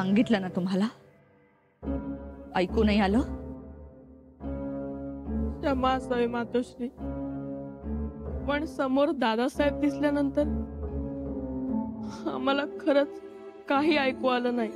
सांगितलं ना तुम्हाला? ऐकू नाही आलं? क्षमा असावी मातोश्री, पण समोर दादासाहेब दिसल्यानंतर आम्हाला खरंच काही ऐकू आलं नाही.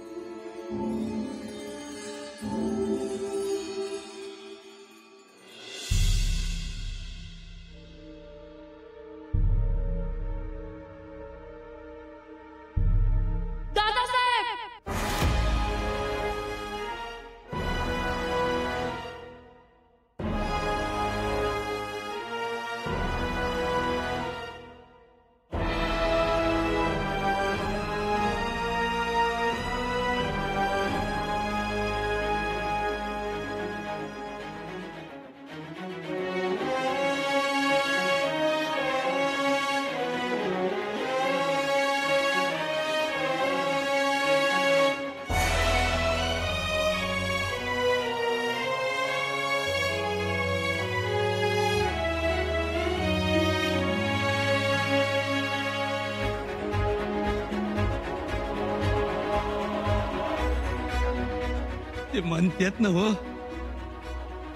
ते म्हणतात ना हो,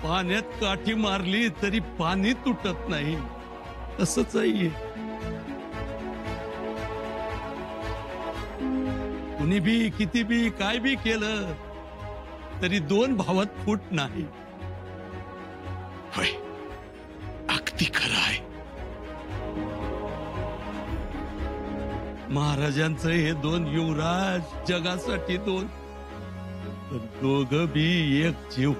पाण्यात काठी मारली तरी पाणी तुटत नाही, तसंच आहे. कुणी बी किती बी काय बी केलं तरी दोन भावात फूट नाही. होय, अगदी खरं आहे. महाराजांचं हे दोन युवराज जगासाठी दोन, दोघं बी एक जीव.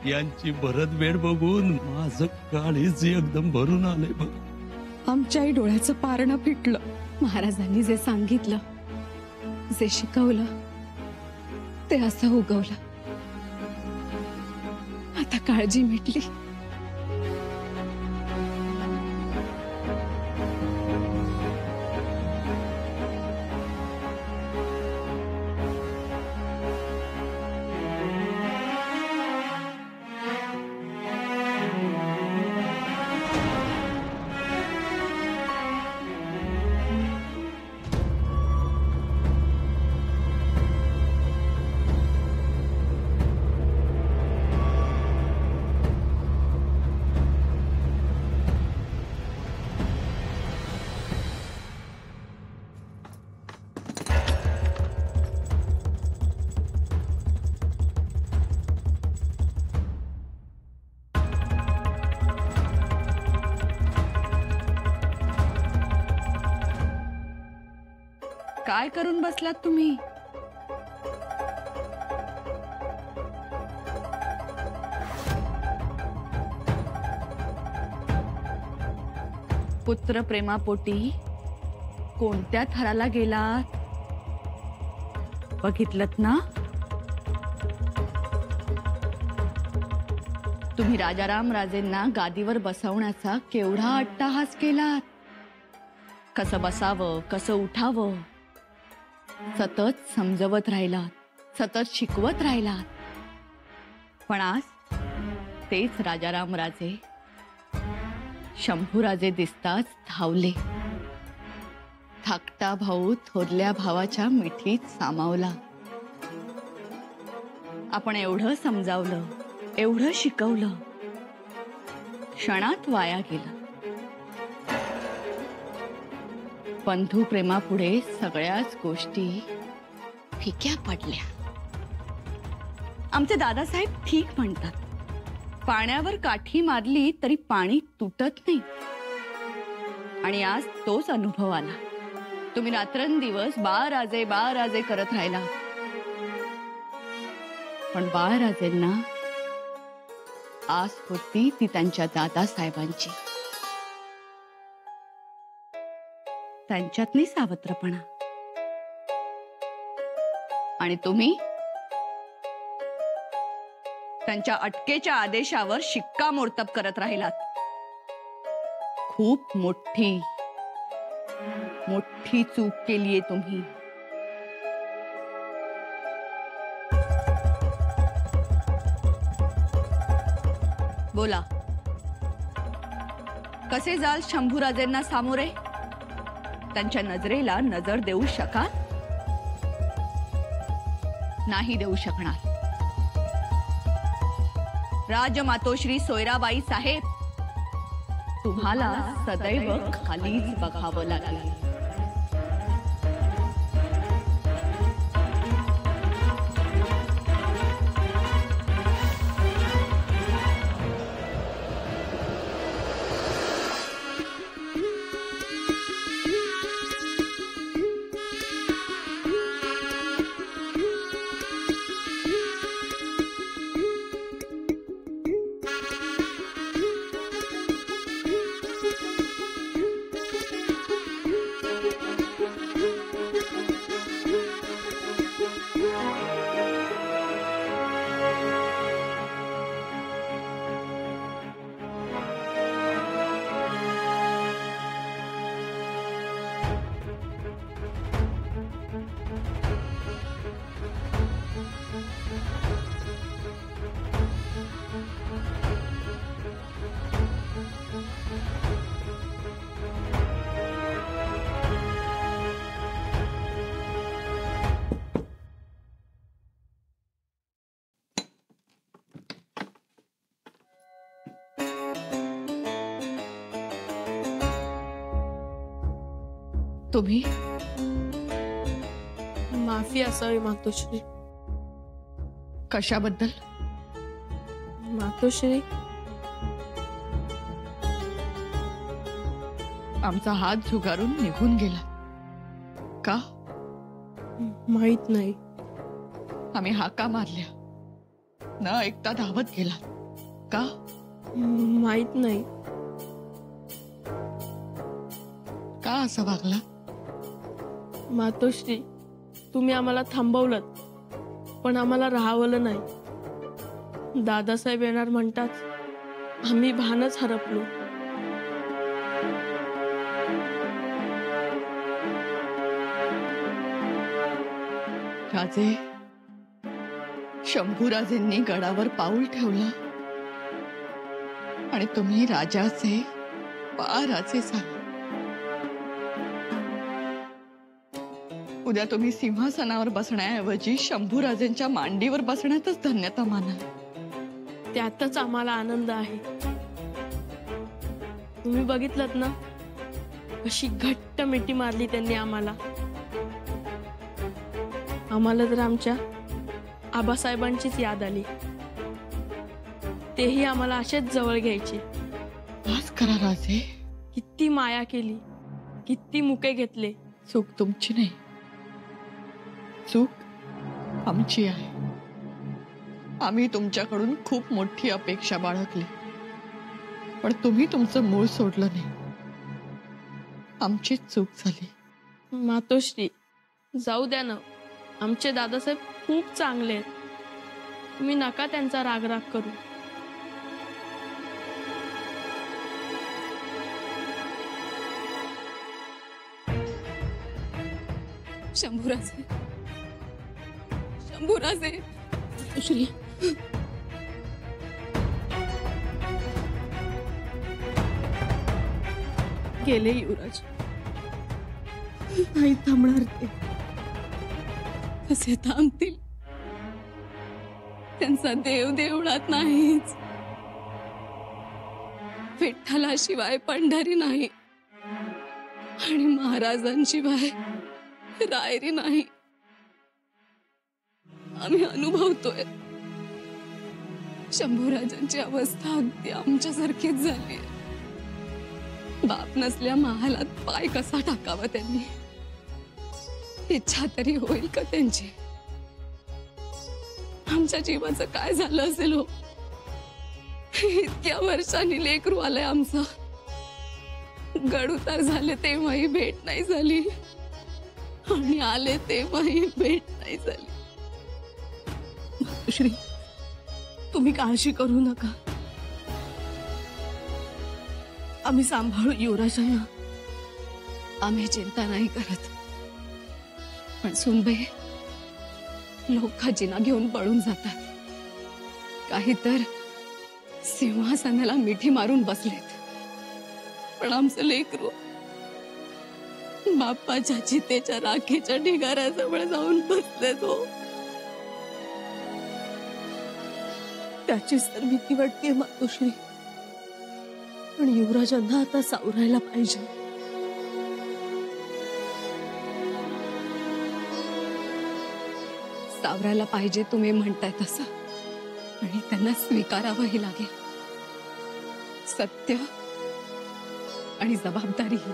यांची भरत वेळ बघून माझं काळीच एकदम भरून आलंय बघ. आमच्याही डोळ्याचं पारणं फिटलं. महाराजांनी जे सांगितलं, जे शिकवलं, ते असं उगवलं. आता काळजी मिटली. काय करून बसलात तुम्ही? पुत्र प्रेमापोटी कोणत्या थराला गेलात बघितलत ना? तुम्ही राजाराम राजेंना गादीवर बसवण्याचा केवढा अट्टाहास केलात. कसं बसावं, कसं उठावं सतत समजवत राहिलात, सतत शिकवत राहिलात. पण आज तेच राजाराम राजे शंभूराजे दिसताच धावले. धाकटा भाऊ थोरल्या भावाच्या मिठीत सामावला. आपण एवढं समजावलं, एवढं शिकवलं, क्षणात वाया गेलं. बंधू प्रेमापुढे सगळ्याच गोष्टी फिक्या पडल्या. आमचे दादासाहेब ठीक म्हणतात, पाण्यावर काठी मारली तरी पाणी तुटत नाही. आणि आज तोच अनुभव आला. तुम्ही रात्रंदिवस बाळराजे बाळराजे करत राहिला, पण बाळराजेंना आस होती ती त्यांच्या दादासाहेबांची. त्यांच्यातली सावत्रपणा. आणि तुम्ही त्यांच्या अटकेच्या आदेशावर शिक्कामोर्तब करत राहिलात. खूप मोठी मोठी चूक केलीये तुम्ही. बोला, कसे जाल शंभूराजेंना सामोरे? त्यांच्या नजरेला नजर देऊ शकाल? नाही देऊ शकणार. राजमातोश्री सोयराबाई साहेब, तुम्हाला सदैव खालीच बघावं लागेल. तुम्ही माफी असावी मातोश्री. कशाबद्दल? मातोश्री, आमचा हात झुगारून निघून गेला का? माहित नाही. आम्ही हाका मारल्या, न ऐकता धावत गेला का? माहित नाही. का असं वागला? मातोश्री, तुम्ही आम्हाला थांबवलं, पण आम्हाला राहावलं नाही. दादासाहेब येणार म्हणतात आम्ही भानच हरपलो. राजे, शंभूराजेंनी गडावर पाऊल ठेवलं आणि तुम्ही राजाचे राजे झाले. उद्या तुम्ही सिंहासनावर बसण्याऐवजी शंभूराजेंच्या मांडीवर बसण्यातच धन्यता मानाल. त्यातच आम्हाला आनंद आहे. तुम्ही बघितलत ना कशी घट्ट मिठी मारली त्यांनी आम्हाला. आम्हाला तर आमच्या आबासाहेबांचीच याद आली. तेही आम्हाला असेच जवळ घ्यायचे. बस करा राजे. किती माया केली, किती मुके घेतले. चूक तुमची नाही, चूक आमची आहे. आम्ही तुमच्याकडून खूप मोठी अपेक्षा बाळगली, पण तुम्ही तुमचं मूळ सोडलं नाही. आमचीच चूक झाली. मातोश्री, जाऊ द्या ना. आमचे दादासाहेब खूप चांगले आहेत. तुम्ही नका त्यांचा रागराग करू. शंभूराजे, शंभूराजे. श्री, गेले युवराज. नाही थांबणार ते. कसे थांबतील? त्यांचा देव देवळात नाहीच. विठ्ठलाशिवाय पंढरी नाही आणि महाराजांशिवाय रायरी नाही. आम्ही अनुभवतोय. शंभूराजांची अवस्था अगदी आमच्यासारखीच झाली. बाप नसल्या महालात पाय कसा टाकावा त्यांनी? इच्छा तरी होईल का त्यांची? आमच्या जीवाचं काय झालं असेल हो? इतक्या वर्षांनी लेकरू आलंय आमचं. गडउतार झाले तेव्हाही भेट नाही झाली आणि आले तेव्हाही भेट नाही झाली. श्री, तुम्ही काळजी करू नका. आम्ही सांभाळू युवराजांना. आम्ही चिंता नाही करत. पण सुनबाई, लोक खजिना घेऊन पळून जातात. काही तर सिंहासनाला मिठी मारून बसलेत. पण आमचं लेकरू बाप्पाच्या चितेच्या राखेच्या ढिगाऱ्याजवळ जाऊन बसलेत हो. त्याचीच तर भीती वाटते मातोश्री. पण युवराजांना आता सावरायला पाहिजे. सावरायला पाहिजे तुम्ही म्हणताय तसं, आणि त्यांना स्वीकारावंही लागेल. सत्य आणि जबाबदारीही.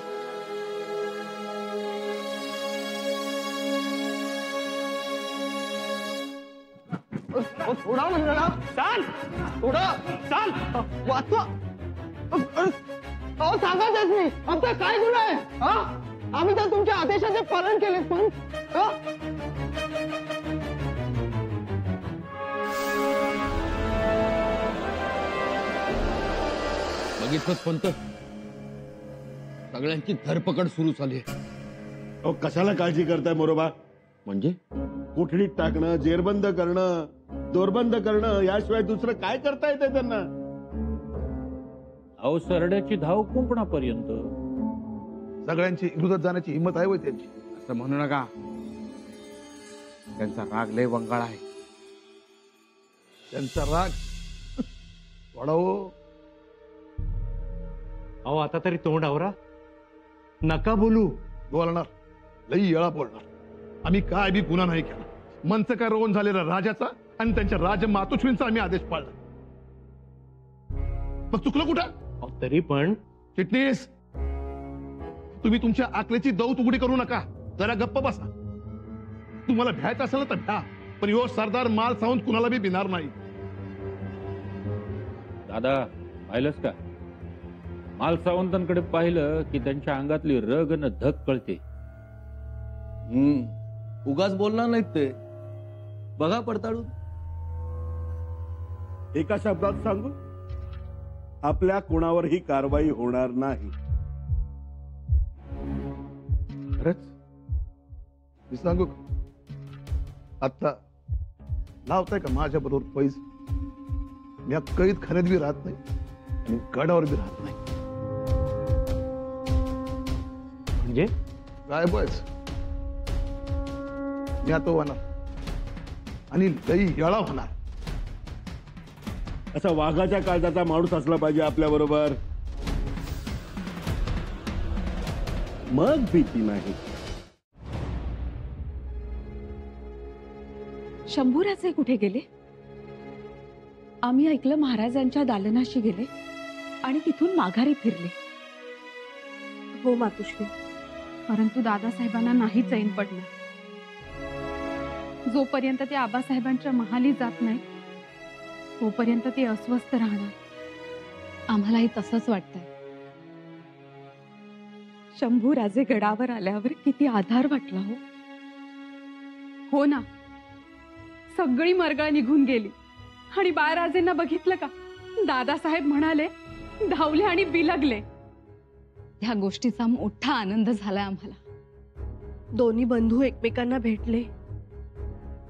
थोडा म्हणलं ना, चाल थोडं चाल वाचवा. अहो सांगायचंच मी, आमचा काय गुन्हा आहे? आम्ही तर तुमच्या आदेशाचे पालन केले. पण बघितलंच पंत, सगळ्यांची धरपकड सुरू झाली. अहो कशाला काळजी करताय मोरोबा? म्हणजे कोठडीत टाकणं, जेरबंद करणं, दोरबंद करणं, याशिवाय दुसरं काय करता येते त्यांना? अहो सरड्याची धाव कुंपणापर्यंत. सगळ्यांची विरोधात जाण्याची हिंमत आहे होय त्यांची? असं म्हणू नका, त्यांचा राग लय वंगाळ आहे. त्यांचा राग वाढावो. अहो आता तरी तोंड आवरा, नका बोलू. बोलणार, लई येळा बोलणार. आम्ही काय बी गुन्हा नाही केला. मनचं काय रोवण झालेला राजाचा आणि त्यांच्या राज मातोश्रींचा आम्ही आदेश पाळला. मग चुकलं कुठं? अहो, तरी पण चिटणीस, तुम्ही तुमच्या आकलेची दौत उघडी करू नका. जरा गप्प बसा. तुम्हाला भ्यायचं असेल ना तर भ्या, पण यो सरदार माल सावंत कुणाला बी भिणार नाही. दादा पाहिलंस का, माल सावंतांकडे पाहिलं की त्यांच्या अंगातली रग न धग कळते. उगाच बोलणार नाहीत ते. बघा पडताळून. एका शब्दात सांगू, आपल्या कोणावरही कारवाई होणार नाही. खरंच मी सांगू का? आता लावताय का माझ्या बरोबर पैज? मी कैद खाण्यात बी राहत नाही आणि गडावर बी राहत नाही. म्हणजे काय बस मी आता होणार आणि लई येळा होणार. असा वाघाच्या काळजाचा माणूस असला पाहिजे आपल्या बरोबर, मग भीती नाही. शंभूराजे कुठे गेले? आम्ही ऐकलं महाराजांच्या दालनाशी गेले आणि तिथून माघारी फिरले. हो मातोश्री, परंतु दादासाहेबांना नाही चैन पडलं. जोपर्यंत ते आबासाहेबांच्या महाली जात नाही तोपर्यंत ते अस्वस्थ राहणार. आम्हालाही तसंच वाटतंय. शंभूराजे गडावर आल्यावर किती आधार वाटला हो. हो ना, सगळी मरगळ निघून गेली. आणि बाळराजेंना बघितलं का, दादासाहेब म्हणाले, धावले आणि बिलगले. ह्या गोष्टीचा मोठा आनंद झालाय आम्हाला. दोन्ही बंधू एकमेकांना भेटले,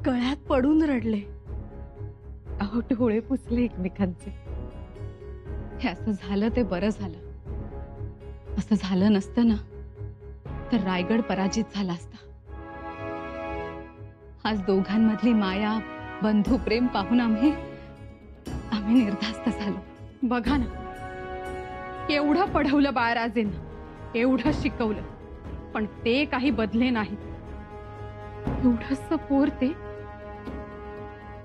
गळ्यात पडून रडले. अहो डोळे पुसले एकमेकांचे. हे असं झालं ते बरं झालं. असं झालं नसतं ना तर रायगड पराजित झाला असता. आज दोघांमधली माया, बंधू प्रेम पाहून आम्ही निर्धास्त झालो. बघा ना, एवढं पढवलं बाळराजेंना, एवढं शिकवलं, पण ते काही बदले नाहीत. एवढंसं पोर ते,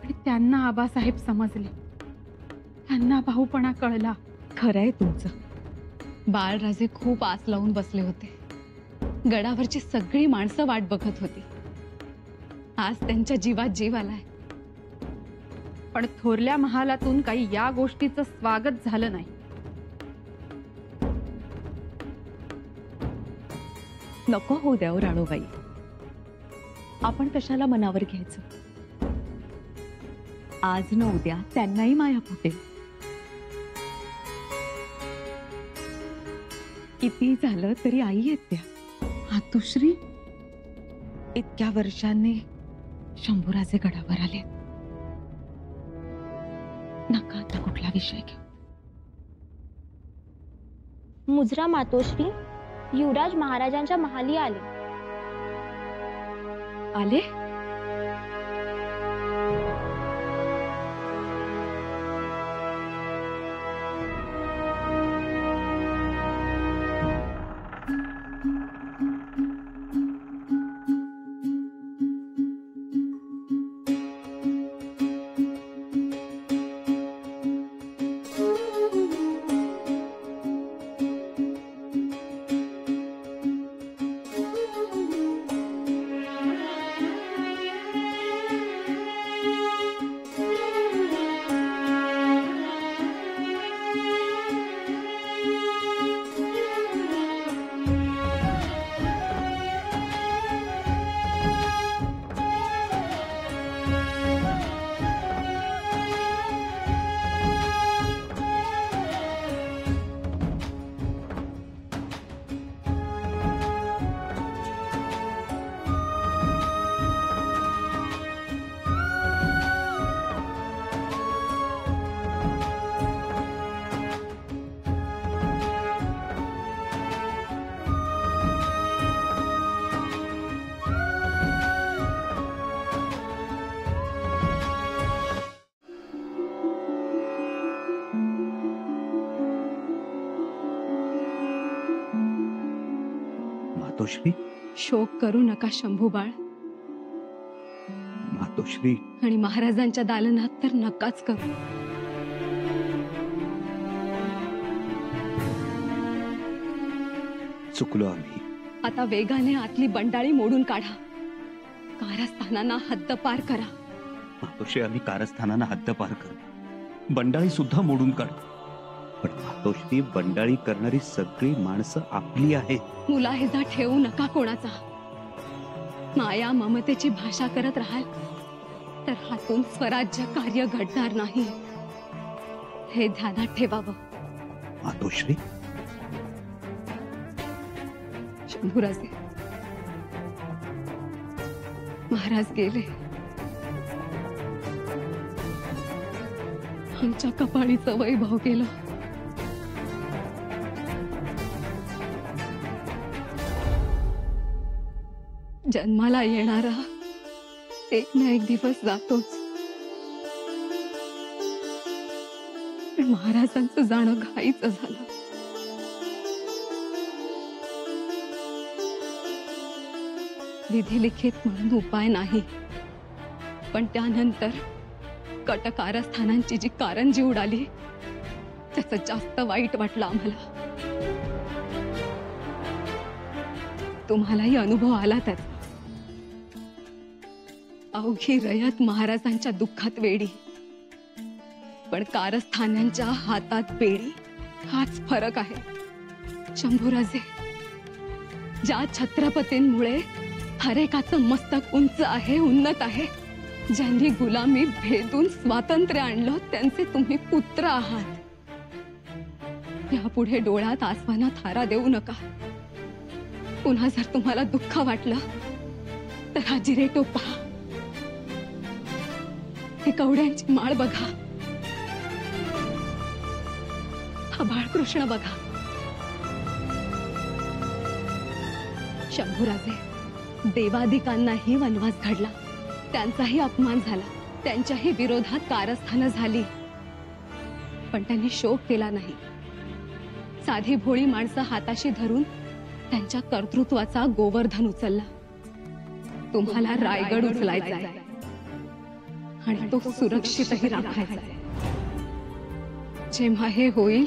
आणि त्यांना आबासाहेब समजले, त्यांना भाऊपणा कळला. खरंय तुमचं. बाळराजे खूप आस लावून बसले होते. गडावरची सगळी माणसं वाट बघत होती. आज त्यांच्या जीवात जीव आलाय. पण थोरल्या महालातून काही या गोष्टीचं स्वागत झालं नाही. नको होऊ द्या राणूबाई. आपण कशाला मनावर घ्यायचं? आज न उद्या त्यांनाही माया फुटेल. किती झालं तरी आई आहेत त्या. मातोश्री, इतक्या वर्षांनी शंभूराजे गडावर आले. नका आता कुठला विषय घेऊ. मुजरा मातोश्री, युवराज महाराजांच्या महाली आले. आले? मातोश्री शोक करू नका शंभूबाळ. मातोश्री आणि महाराजांच्या दालनात तर नकाच करू. चुकलो आम्ही. आता वेगाने आतली बंडाळी मोडून काढा. कारस्थानांना हद्दपार करा. मातोश्री आम्ही कारस्थानांना हद्दपार करू, बंडाळी सुद्धा मोडून काढू. पण मातोश्री बंडाळी करणारी सगळी माणसं आपली आहेत. मुलाहिजा ठेवू नका कोणाचा. माया ममतेची भाषा करत राहाल तर हातून स्वराज्य कार्य घडणार नाही, हे ध्यानात ठेवावं. मातोश्री शंभूराजे, महाराज गेले. आमच्या कपाळीचं वैभव गेलं. जन्माला येणारा एक ना एक दिवस जातोच. पण महाराजांचं जाणं घाईचं झालं. विधिलिखित म्हणून उपाय नाही, पण त्यानंतर कटकारस्थानांची जी कारंजी उडाली त्याचं जास्त वाईट वाटलं आम्हाला. तुम्हालाही अनुभव आला त्याचा. अवघी रयत महाराजांच्या दुःखात वेडी, पण कारस्थानांच्या हातात बेडी, हाच फरक आहे. शंभूराजे, ज्या छत्रपतींमुळे हरेकाचं मस्तक उंच आहे, उन्नत आहे, ज्यांनी गुलामी भेदून स्वातंत्र्य आणलं, त्यांचे तुम्ही पुत्र आहात. यापुढे डोळ्यात आसमानात थारा देऊ नका. पुन्हा जर तुम्हाला दुःख वाटलं तर हा जिरेटोप पहा, ही कवड्यांची माळ बघा, हा बाळकृष्ण बघा. शंभूराजे, देवादिकांनाही वनवास घडला, त्यांचाही अपमान झाला, त्यांच्याही विरोधात कारस्थानं झाली, पण त्यांनी शोक केला नाही. साधी भोळी माणसं हाताशी धरून त्यांच्या कर्तृत्वाचा गोवर्धन उचलला. तुम्हाला रायगड उचलायचा आहे आणि तो सुरक्षितही राखायचा आहे. जेव्हा हे होईल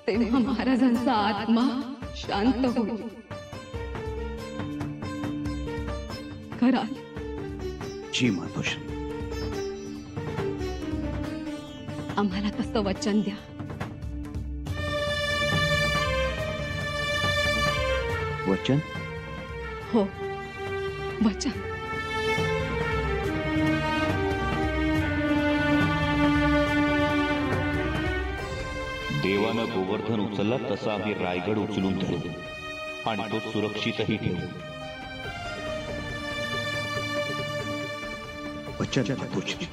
तेव्हा महाराजांचा आत्मा शांत होईल. कराल? जी मातोश्री. आम्हाला तसं वचन द्या. वचन? हो, वचन. देवानं गोवर्धन उचलला तसा आम्ही रायगड उचलून धरू आणि तो सुरक्षितही ठेवू. वचन मातोश्री.